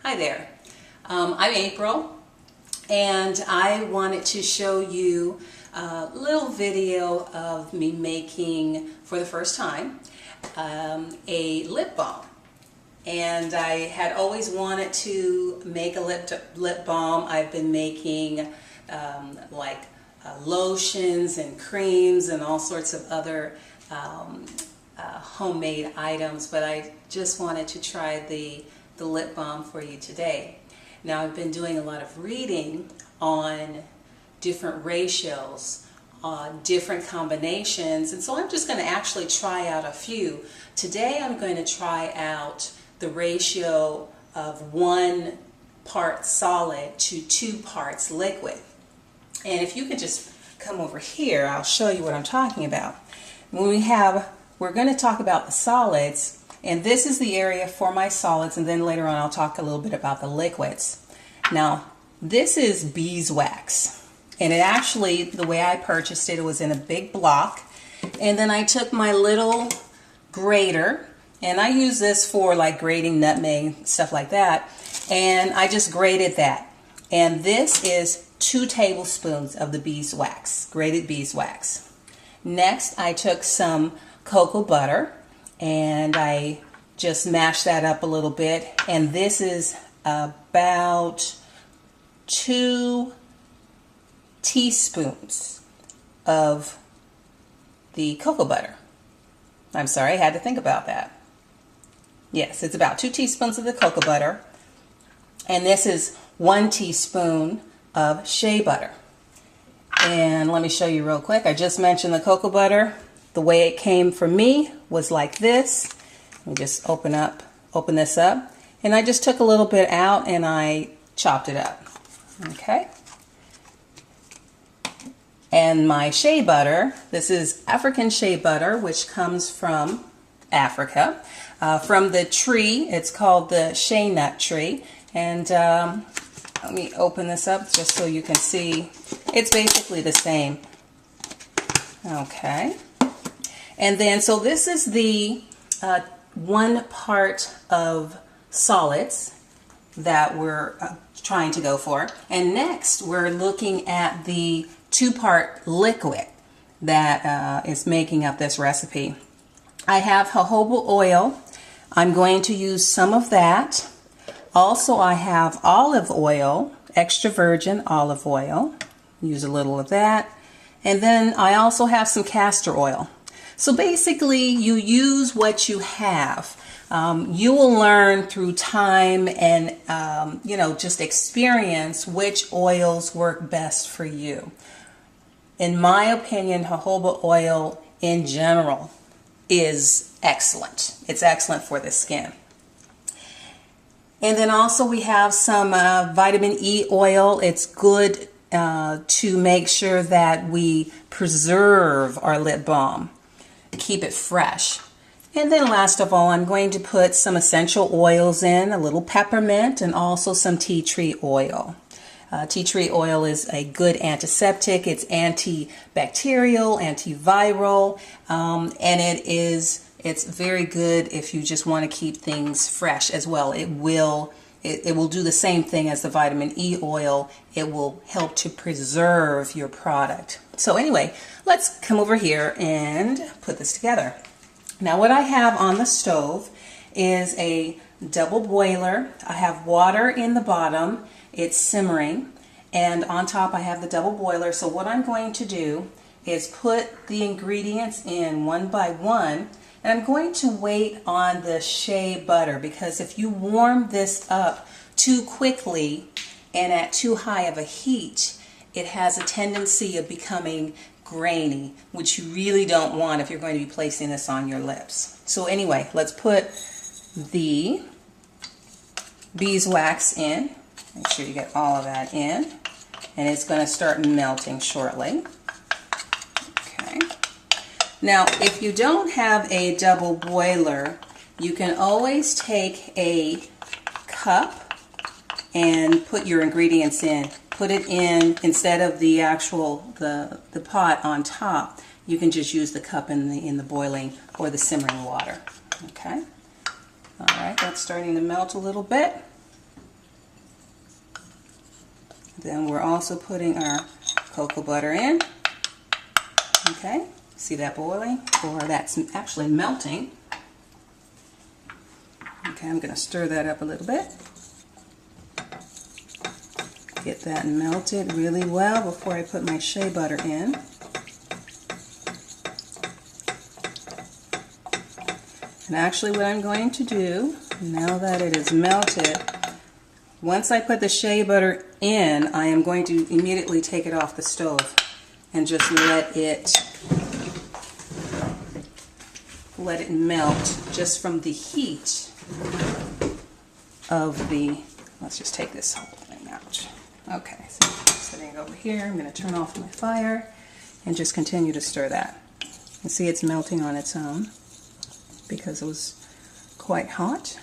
Hi there, I'm April, and I wanted to show you a little video of me making, for the first time, a lip balm. And I had always wanted to make a lip balm. I've been making lotions and creams and all sorts of other homemade items, but I just wanted to try the lip balm for you today. Now, I've been doing a lot of reading on different ratios, different combinations, and so I'm just going to actually try out a few. Today I'm going to try out the ratio of 1 part solid to 2 parts liquid. And if you could just come over here, I'll show you what I'm talking about. We're going to talk about the solids, and this is the area for my solids, and then later on I'll talk a little bit about the liquids. Now, this is beeswax, and it actually, the way I purchased it, it was in a big block, and then I took my little grater, and I use this for like grating nutmeg, stuff like that, and I just grated that. And this is 2 tablespoons of the beeswax, grated beeswax. Next, I took some cocoa butter, and I just mashed that up a little bit, and this is about 2 teaspoons of the cocoa butter. I'm sorry, I had to think about that. Yes, it's about 2 teaspoons of the cocoa butter, and this is 1 teaspoon of shea butter. And let me show you real quick. I just mentioned the cocoa butter. The way it came for me was like this. Let me just open this up, and I just took a little bit out and I chopped it up. Okay. And my shea butter, this is African shea butter, which comes from Africa, from the tree. It's called the shea nut tree. And let me open this up just so you can see. It's basically the same. Okay. And then, so this is the 1 part of solids that we're trying to go for. And next, we're looking at the 2-part liquid that is making up this recipe. I have jojoba oil. I'm going to use some of that. Also, I have olive oil, extra virgin olive oil. Use a little of that. And then I also have some castor oil. So basically, you use what you have. You will learn through time and, just experience which oils work best for you. In my opinion, jojoba oil in general is excellent. It's excellent for the skin. And then also we have some vitamin E oil. It's good to make sure that we preserve our lip balm, keep it fresh. And then last of all, I'm going to put some essential oils in, a little peppermint, and also some tea tree oil. Tea tree oil is a good antiseptic. It's antibacterial, antiviral, and it's very good if you just want to keep things fresh as well. It will do the same thing as the vitamin E oil. It will help to preserve your product. So anyway, let's come over here and put this together. Now, what I have on the stove is a double boiler. I have water in the bottom. It's simmering, and on top I have the double boiler. So what I'm going to do is put the ingredients in one by one, and I'm going to wait on the shea butter, because if you warm this up too quickly and at too high of a heat, it has a tendency of becoming grainy, which you really don't want if you're going to be placing this on your lips. So anyway, let's put the beeswax in. Make sure you get all of that in, and it's going to start melting shortly. Okay. Now, if you don't have a double boiler, you can always take a cup and put your ingredients in. Put it in, instead of the actual the pot on top, you can just use the cup in the boiling or the simmering water. Okay. All right, that's starting to melt a little bit. Then we're also putting our cocoa butter in. Okay, see that boiling? Or that's actually melting. Okay, I'm going to stir that up a little bit. Get that melted really well before I put my shea butter in. And actually what I'm going to do, now that it is melted, once I put the shea butter in, I am going to immediately take it off the stove and just let it melt just from the heat of the, let's just take this whole thing out. Okay, so setting it over here, I'm going to turn off my fire and just continue to stir that. You see it's melting on its own because it was quite hot.